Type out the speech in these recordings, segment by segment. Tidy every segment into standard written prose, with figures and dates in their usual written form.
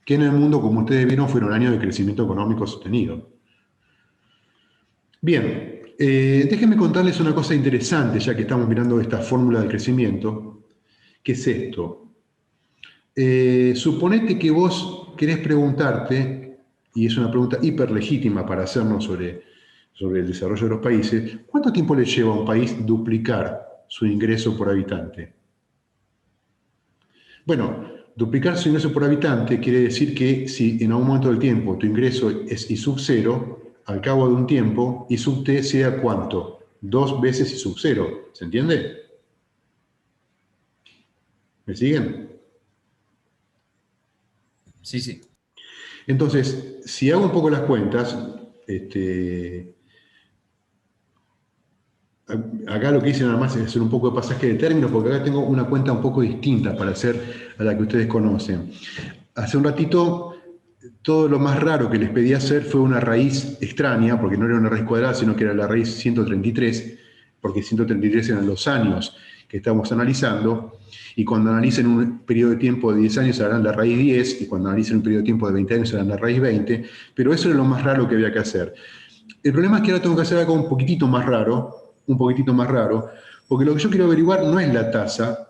que en el mundo, como ustedes vieron, fueron años de crecimiento económico sostenido. Bien, déjenme contarles una cosa interesante, ya que estamos mirando esta fórmula de crecimiento. ¿Qué es esto? Suponete que vos querés preguntarte, y es una pregunta hiper legítima para hacernos sobre el desarrollo de los países, ¿cuánto tiempo le lleva a un país duplicar su ingreso por habitante? Bueno, duplicar su ingreso por habitante quiere decir que si en algún momento del tiempo tu ingreso es I sub 0, al cabo de un tiempo, I sub t sea ¿cuánto? 2 veces I sub 0. ¿Se entiende? ¿Me siguen? Sí, sí. Entonces, si hago un poco las cuentas, acá lo que hice nada más es hacer un poco de pasaje de términos, porque acá tengo una cuenta un poco distinta para hacer a la que ustedes conocen. Hace un ratito, todo lo más raro que les pedí hacer fue una raíz extraña, porque no era una raíz cuadrada, sino que era la raíz 133, porque 133 eran los años que estamos analizando, y cuando analicen un periodo de tiempo de 10 años harán la raíz 10, y cuando analicen un periodo de tiempo de 20 años harán la raíz 20, pero eso era lo más raro que había que hacer. El problema es que ahora tengo que hacer algo un poquitito más raro, porque lo que yo quiero averiguar no es la tasa,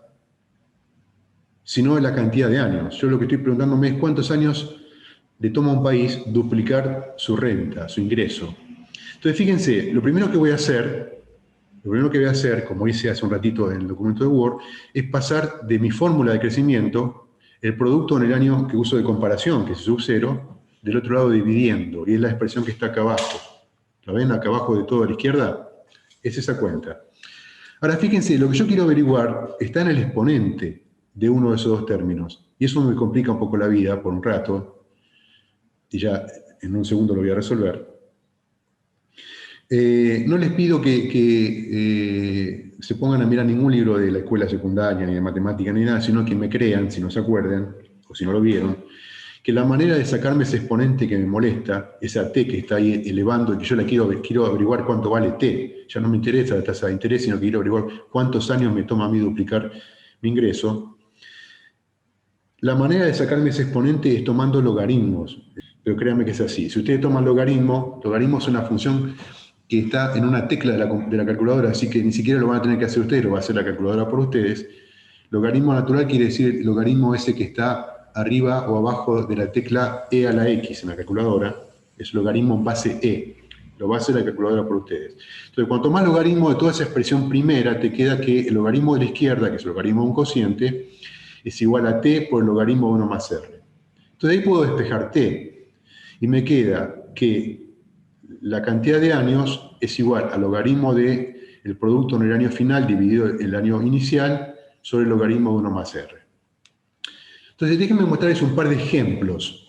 sino la cantidad de años. Yo lo que estoy preguntándome es cuántos años le toma a un país duplicar su renta, su ingreso. Entonces, fíjense, lo primero que voy a hacer, como hice hace un ratito en el documento de Word, es pasar de mi fórmula de crecimiento el producto en el año que uso de comparación, que es sub 0, del otro lado dividiendo, y es la expresión que está acá abajo. ¿La ven acá abajo de todo a la izquierda? Es esa cuenta. Ahora, fíjense, lo que yo quiero averiguar está en el exponente de uno de esos dos términos. Y eso me complica un poco la vida por un rato, y ya en un segundo lo voy a resolver. No les pido que se pongan a mirar ningún libro de la escuela secundaria, ni de matemática, ni nada, sino que me crean, si no se acuerdan, o si no lo vieron, que la manera de sacarme ese exponente que me molesta, esa t que está ahí elevando, y que yo la quiero averiguar cuánto vale t, ya no me interesa la tasa de interés, sino que quiero averiguar cuántos años me toma a mí duplicar mi ingreso. La manera de sacarme ese exponente es tomando logaritmos, pero créanme que es así. Si ustedes toman logaritmo es una función que está en una tecla de la calculadora, así que ni siquiera lo van a tener que hacer ustedes, lo va a hacer la calculadora por ustedes. Logaritmo natural quiere decir logaritmo ese que está arriba o abajo de la tecla e a la x en la calculadora, es logaritmo base e, lo va a hacer la calculadora por ustedes. Entonces, cuanto más logaritmo de toda esa expresión primera, te queda que el logaritmo de la izquierda, que es el logaritmo de un cociente, es igual a t por el logaritmo de 1 más r. Entonces ahí puedo despejar t, y me queda que la cantidad de años es igual al logaritmo del producto en el año final dividido el año inicial sobre el logaritmo de 1 más r. Entonces, déjenme mostrarles un par de ejemplos.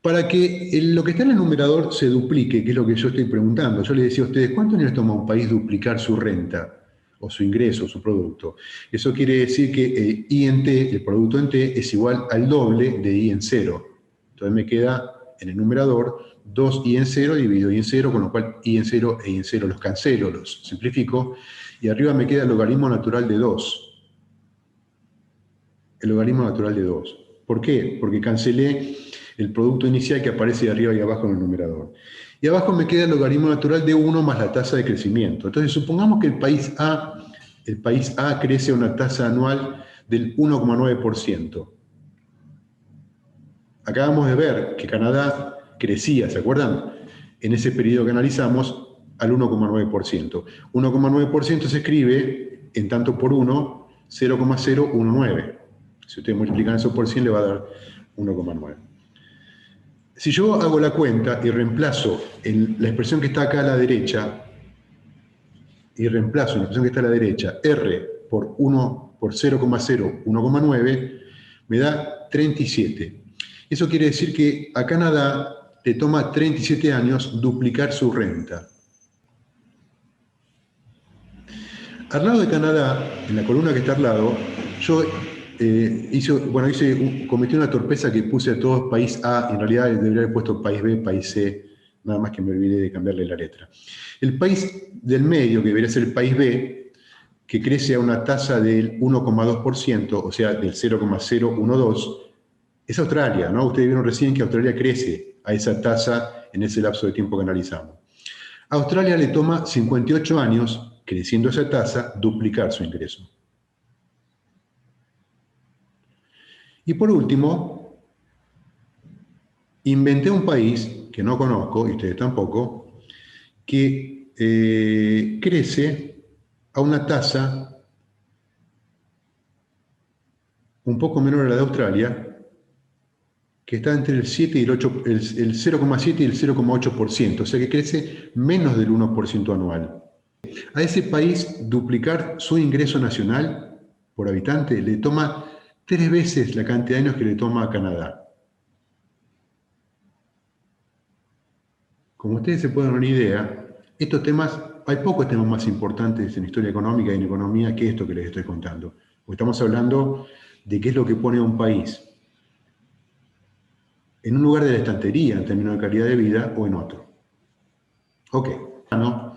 Para que lo que está en el numerador se duplique, que es lo que yo estoy preguntando. Yo les decía a ustedes, ¿cuántos años toma a un país duplicar su renta, o su ingreso, o su producto? Eso quiere decir que I en T, el producto en T, es igual al doble de I en 0. Entonces me queda en el numerador 2I en 0 dividido I en 0, con lo cual I en 0 e I en 0 los cancelo, los simplifico, y arriba me queda el logaritmo natural de 2. El logaritmo natural de 2. ¿Por qué? Porque cancelé el producto inicial que aparece de arriba y abajo en el numerador. Y abajo me queda el logaritmo natural de 1 más la tasa de crecimiento. Entonces, supongamos que el país A crece a una tasa anual del 1,9%. Acabamos de ver que Canadá crecía, ¿se acuerdan? En ese periodo que analizamos, al 1,9%. 1,9% se escribe en tanto por 1, 0,019. Si ustedes multiplican eso por 100, le va a dar 1,9. Si yo hago la cuenta y reemplazo en la expresión que está acá a la derecha, R por 1 por 0,0, 1,9, me da 37. Eso quiere decir que a Canadá le toma 37 años duplicar su renta. Al lado de Canadá, en la columna que está al lado, yo cometí una torpeza que puse a todos país A, y en realidad debería haber puesto país B, país C, nada más que me olvidé de cambiarle la letra. El país del medio, que debería ser el país B, que crece a una tasa del 1,2%, o sea, del 0,012, es Australia, ¿no? Ustedes vieron recién que Australia crece a esa tasa en ese lapso de tiempo que analizamos. A Australia le toma 58 años, creciendo esa tasa, duplicar su ingreso. Y por último, inventé un país que no conozco, y ustedes tampoco, que crece a una tasa un poco menor a la de Australia, que está entre el 7 y el 8, el 0,7 y el 0,8%, o sea que crece menos del 1% anual. A ese país duplicar su ingreso nacional por habitante le toma 3 veces la cantidad de años que le toma a Canadá. Como ustedes se pueden dar una idea, estos temas, hay pocos temas más importantes en historia económica y en economía que esto que les estoy contando. Porque estamos hablando de qué es lo que pone a un país en un lugar de la estantería en términos de calidad de vida o en otro. Ok, ¿no?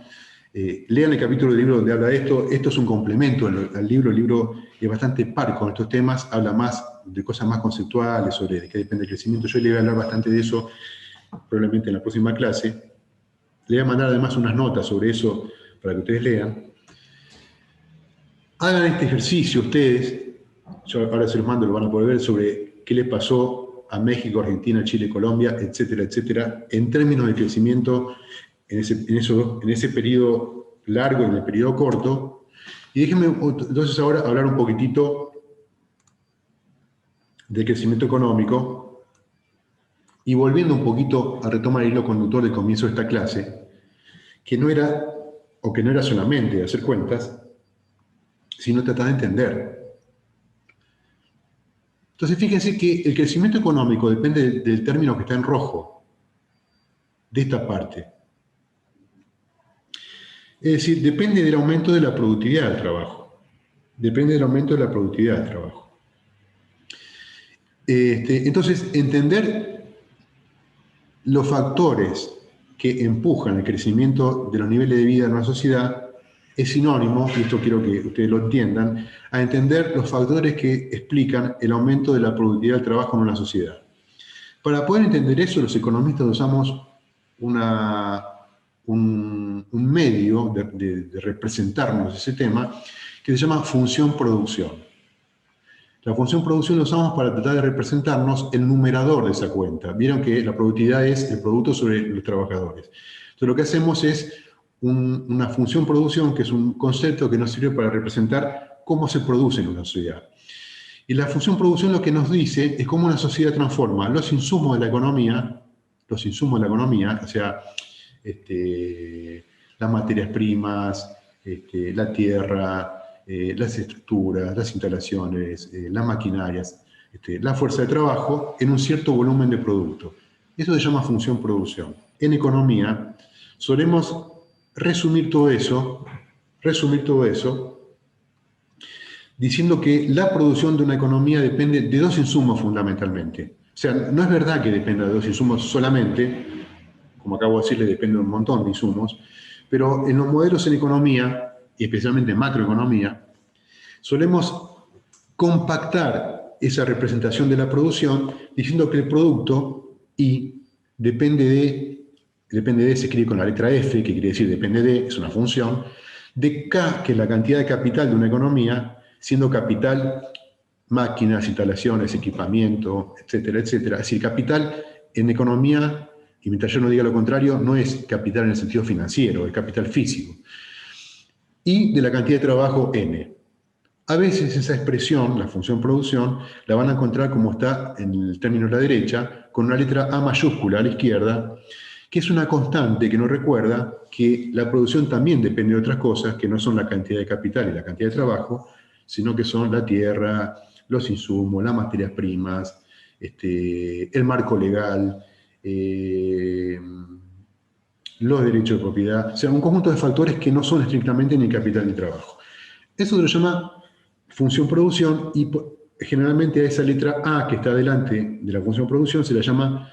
Lean el capítulo del libro donde habla de esto. Esto es un complemento al libro. El libro es bastante par con estos temas, habla más de cosas más conceptuales, sobre de qué depende el crecimiento. Yo le voy a hablar bastante de eso probablemente en la próxima clase. Le voy a mandar además unas notas sobre eso para que ustedes lean. Hagan este ejercicio ustedes, yo ahora se los mando, lo van a poder ver, sobre qué les pasó a México, Argentina, Chile, Colombia, etcétera, etcétera, en términos de crecimiento en ese periodo largo y en el periodo corto. Y déjenme entonces ahora hablar un poquitito del crecimiento económico y volviendo un poquito a retomar el hilo conductor del comienzo de esta clase, que no era solamente hacer cuentas, sino tratar de entender. Entonces fíjense que el crecimiento económico depende del término que está en rojo, de esta parte. Es decir, depende del aumento de la productividad del trabajo. Depende del aumento de la productividad del trabajo. Entonces, entender los factores que empujan el crecimiento de los niveles de vida en una sociedad es sinónimo, y esto quiero que ustedes lo entiendan, a entender los factores que explican el aumento de la productividad del trabajo en una sociedad. Para poder entender eso, los economistas usamos un medio de representarnos ese tema que se llama función producción. La función producción la usamos para tratar de representarnos el numerador de esa cuenta. Vieron que la productividad es el producto sobre los trabajadores. Entonces lo que hacemos es una función producción, que es un concepto que nos sirve para representar cómo se produce en una sociedad. Y la función producción lo que nos dice es cómo una sociedad transforma los insumos de la economía, o sea, las materias primas, la tierra, las estructuras, las instalaciones, las maquinarias, la fuerza de trabajo en un cierto volumen de producto. Eso se llama función producción. En economía solemos resumir todo eso diciendo que la producción de una economía depende de dos insumos fundamentalmente. O sea, no es verdad que dependa de dos insumos solamente, como acabo de decirle, depende de un montón de insumos, pero en los modelos en economía, y especialmente en macroeconomía, solemos compactar esa representación de la producción diciendo que el producto I depende de, se escribe con la letra F, que quiere decir depende de, es una función, de K, que es la cantidad de capital de una economía, siendo capital máquinas, instalaciones, equipamiento, etcétera, etcétera. Es decir, capital en economía, y mientras yo no diga lo contrario, no es capital en el sentido financiero, es capital físico. Y de la cantidad de trabajo N. A veces esa expresión, la función producción, la van a encontrar como está en el término de la derecha, con una letra A mayúscula a la izquierda, que es una constante que nos recuerda que la producción también depende de otras cosas, que no son la cantidad de capital y la cantidad de trabajo, sino que son la tierra, los insumos, las materias primas, el marco legal, los derechos de propiedad, o sea, un conjunto de factores que no son estrictamente ni capital ni trabajo. Eso se lo llama función producción y generalmente a esa letra A que está delante de la función producción se la llama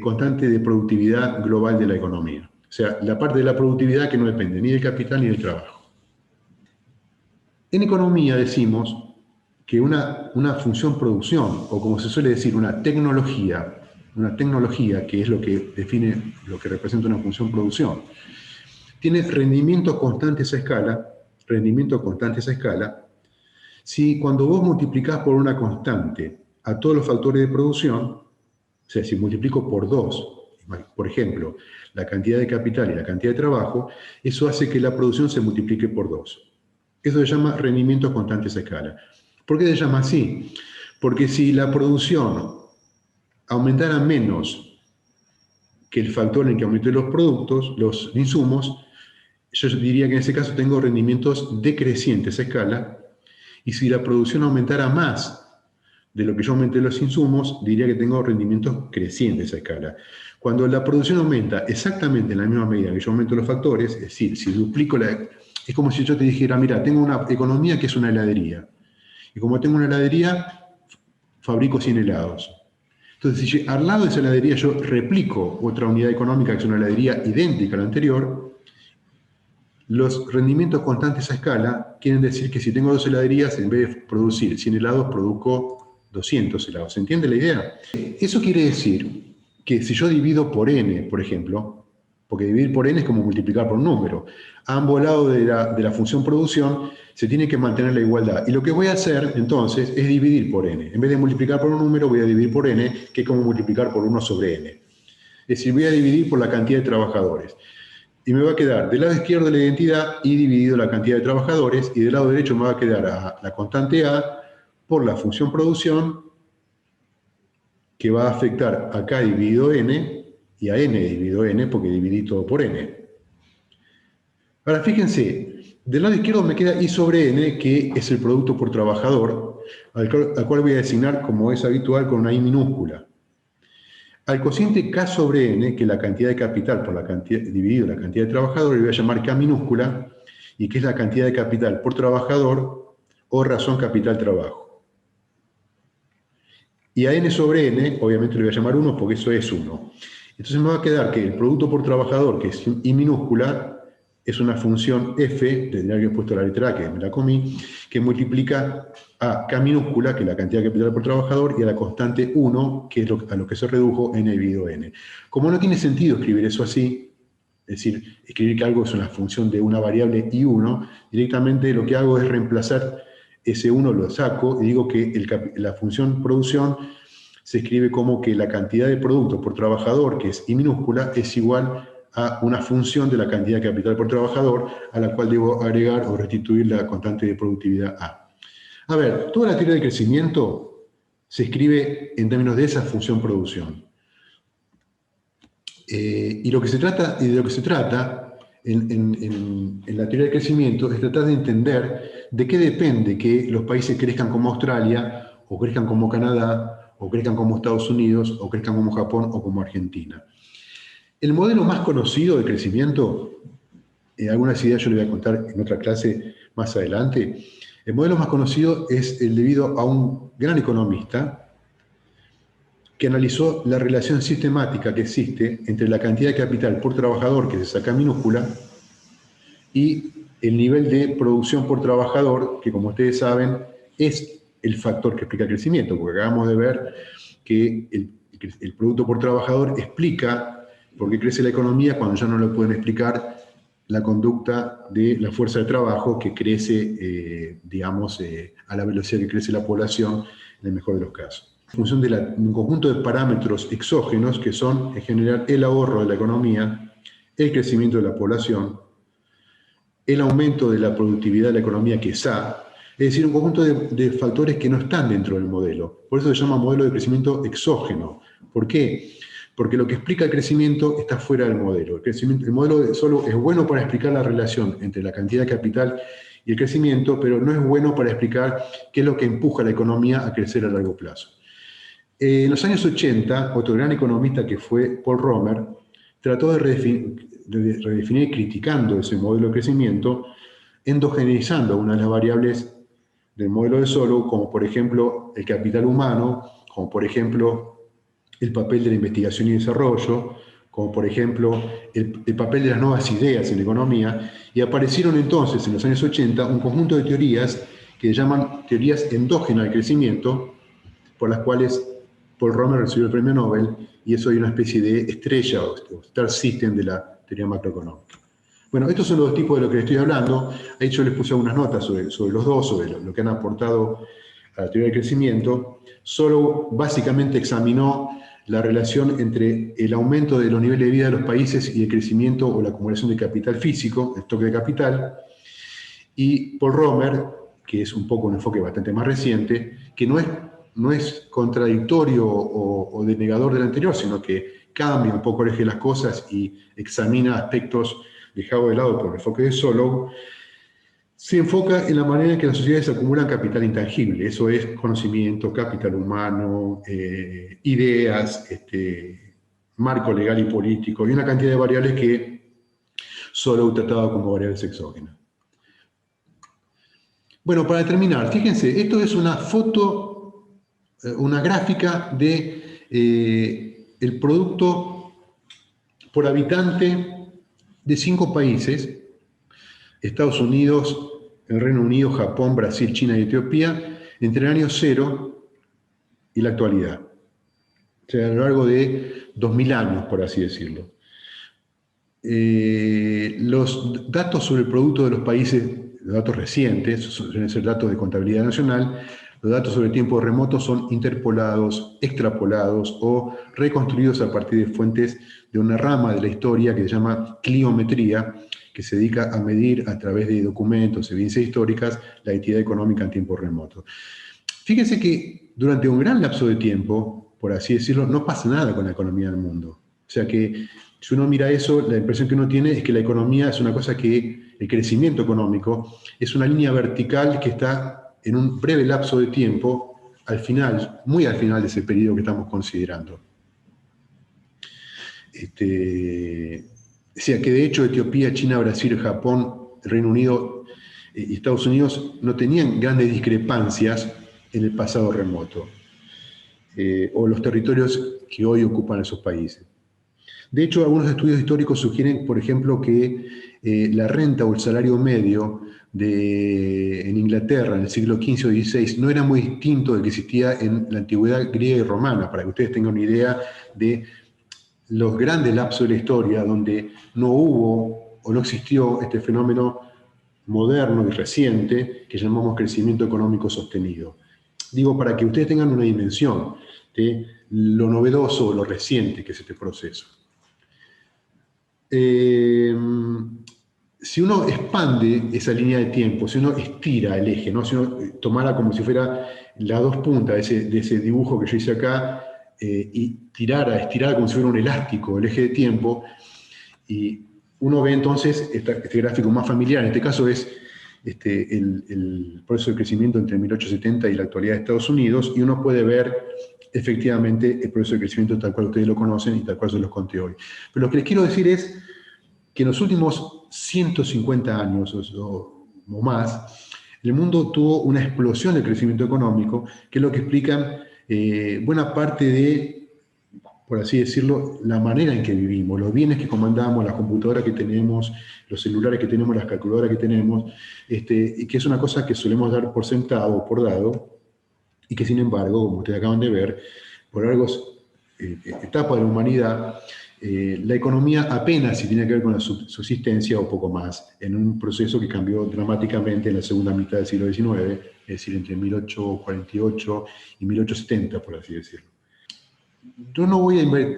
constante de productividad global de la economía. O sea, la parte de la productividad que no depende ni del capital ni del trabajo. En economía decimos que una función producción, o como se suele decir, una tecnología, que es lo que define, lo que representa una función producción, tiene rendimientos constantes a escala, si cuando vos multiplicás por una constante a todos los factores de producción, o sea, si multiplico por 2, por ejemplo, la cantidad de capital y la cantidad de trabajo, eso hace que la producción se multiplique por 2. Eso se llama rendimientos constantes a escala. ¿Por qué se llama así? Porque si la producción aumentara menos que el factor en que aumenté los productos, los insumos, yo diría que en ese caso tengo rendimientos decrecientes a escala, y si la producción aumentara más de lo que yo aumenté los insumos, diría que tengo rendimientos crecientes a escala. Cuando la producción aumenta exactamente en la misma medida que yo aumento los factores, es decir, si duplico es como si yo te dijera, mira, tengo una economía que es una heladería, y como tengo una heladería, fabrico 100 helados. Entonces, si al lado de esa heladería yo replico otra unidad económica que es una heladería idéntica a la anterior, los rendimientos constantes a escala quieren decir que si tengo 2 heladerías, en vez de producir 100 helados, produzco 200 helados. ¿Se entiende la idea? Eso quiere decir que si yo divido por n, por ejemplo, porque dividir por n es como multiplicar por un número, a ambos lados de la función producción se tiene que mantener la igualdad. Y lo que voy a hacer, entonces, es dividir por n. En vez de multiplicar por un número, voy a dividir por n, que es como multiplicar por 1 sobre n. Es decir, voy a dividir por la cantidad de trabajadores. Y me va a quedar del lado izquierdo de la identidad y dividido la cantidad de trabajadores, y del lado derecho me va a quedar la constante A por la función producción, que va a afectar acá dividido n y a n dividido n, porque dividí todo por n. Ahora fíjense, del lado izquierdo me queda I sobre n, que es el producto por trabajador, al cual voy a designar, como es habitual, con una I minúscula. Al cociente K sobre N, que es la cantidad de capital por la cantidad, dividido la cantidad de trabajadores, le voy a llamar K minúscula, y que es la cantidad de capital por trabajador o razón capital trabajo. Y a N sobre N, obviamente le voy a llamar 1 porque eso es 1. Entonces me va a quedar que el producto por trabajador, que es I minúscula, es una función f, tendría que haber puesto la letra A, que me la comí, que multiplica a K minúscula, que es la cantidad de capital por trabajador, y a la constante 1, que es a lo que se redujo n dividido n. Como no tiene sentido escribir eso así, es decir, escribir que algo es una función de una variable I1, directamente lo que hago es reemplazar ese 1, lo saco, y digo que la función producción se escribe como que la cantidad de producto por trabajador, que es I minúscula, es igual a una función de la cantidad de capital por trabajador, a la cual debo agregar o restituir la constante de productividad A. A ver, toda la teoría de crecimiento se escribe en términos de esa función producción. Y de lo que se trata en la teoría de crecimiento es tratar de entender de qué depende que los países crezcan como Australia, o crezcan como Canadá, o crezcan como Estados Unidos, o crezcan como Japón, o como Argentina. El modelo más conocido de crecimiento, algunas ideas yo le voy a contar en otra clase más adelante, el modelo más conocido es el debido a un gran economista que analizó la relación sistemática que existe entre la cantidad de capital por trabajador, que se saca en minúscula, y el nivel de producción por trabajador, que como ustedes saben es el factor que explica el crecimiento, porque acabamos de ver que el producto por trabajador explica por qué crece la economía cuando ya no le pueden explicar la conducta de la fuerza de trabajo que crece, a la velocidad que crece la población, en el mejor de los casos. En función de un conjunto de parámetros exógenos que son, en general, el ahorro de la economía, el crecimiento de la población, el aumento de la productividad de la economía, que es A, es decir, un conjunto de factores que no están dentro del modelo. Por eso se llama modelo de crecimiento exógeno. ¿Por qué? Porque lo que explica el crecimiento está fuera del modelo. El modelo solo es bueno para explicar la relación entre la cantidad de capital y el crecimiento, pero no es bueno para explicar qué es lo que empuja a la economía a crecer a largo plazo. En los años 80, otro gran economista que fue Paul Romer, trató de redefinir criticando ese modelo de crecimiento, endogeneizando una de las variables del modelo de Solow, como por ejemplo el capital humano, como por ejemplo el papel de la investigación y desarrollo, como por ejemplo el papel de las nuevas ideas en la economía, y aparecieron entonces en los años 80 un conjunto de teorías que llaman teorías endógenas del crecimiento, por las cuales Paul Romer recibió el premio Nobel, y eso hay una especie de estrella o star system de la teoría macroeconómica. Bueno, estos son los dos tipos de lo que les estoy hablando. Ahí yo les puse algunas notas sobre los dos, sobre lo que han aportado a la teoría del crecimiento. Solow básicamente examinó la relación entre el aumento de los niveles de vida de los países y el crecimiento o la acumulación de capital físico, el stock de capital. Y Paul Romer, que es un poco un enfoque bastante más reciente, que no es contradictorio o denegador del anterior, sino que cambia un poco el eje de las cosas y examina aspectos dejados de lado por el enfoque de Solow, se enfoca en la manera en que las sociedades acumulan capital intangible. Eso es conocimiento, capital humano, ideas, marco legal y político, y una cantidad de variables que Solow trataba como variables exógenas. Bueno, para terminar, fíjense, esto es una foto, una gráfica de el producto por habitante de 5 países: Estados Unidos, el Reino Unido, Japón, Brasil, China y Etiopía, entre el año 0 y la actualidad. O sea, a lo largo de 2000 años, por así decirlo. Los datos sobre el producto de los países, los datos recientes, suelen ser datos de contabilidad nacional, los datos sobre tiempos remotos son interpolados, extrapolados o reconstruidos a partir de fuentes de una rama de la historia que se llama cliometría, que se dedica a medir a través de documentos, evidencias históricas, la actividad económica en tiempos remotos. Fíjense que durante un gran lapso de tiempo, por así decirlo, no pasa nada con la economía del mundo. O sea que si uno mira eso, la impresión que uno tiene es que la economía es una cosa que, el crecimiento económico, es una línea vertical que está en un breve lapso de tiempo, al final, muy al final de ese periodo que estamos considerando. O sea que de hecho Etiopía, China, Brasil, Japón, Reino Unido y Estados Unidos no tenían grandes discrepancias en el pasado remoto, o los territorios que hoy ocupan esos países. De hecho, algunos estudios históricos sugieren, por ejemplo, que la renta o el salario medio en Inglaterra en el siglo XV o XVI no era muy distinto del que existía en la antigüedad griega y romana, para que ustedes tengan una idea de los grandes lapsos de la historia donde no hubo o no existió este fenómeno moderno y reciente que llamamos crecimiento económico sostenido. Digo, para que ustedes tengan una dimensión de lo novedoso o lo reciente que es este proceso. Si uno expande esa línea de tiempo, si uno estira el eje, ¿no? Si uno tomara como si fuera las dos puntas de ese dibujo que yo hice acá, y estirar como si fuera un elástico el eje de tiempo, y uno ve entonces este gráfico más familiar. En este caso es el proceso de crecimiento entre 1870 y la actualidad de Estados Unidos, y uno puede ver efectivamente el proceso de crecimiento tal cual ustedes lo conocen y tal cual se los conté hoy. Pero lo que les quiero decir es que en los últimos 150 años o más, el mundo tuvo una explosión de crecimiento económico, que es lo que explica buena parte de, por así decirlo, la manera en que vivimos, los bienes que comandamos, las computadoras que tenemos, los celulares que tenemos, las calculadoras que tenemos, y que es una cosa que solemos dar por sentado o por dado, y que sin embargo, como ustedes acaban de ver, por algo etapa de la humanidad, la economía apenas si tiene que ver con la subsistencia o poco más, en un proceso que cambió dramáticamente en la segunda mitad del siglo XIX, es decir, entre 1848 y 1870, por así decirlo. Yo no voy a invertir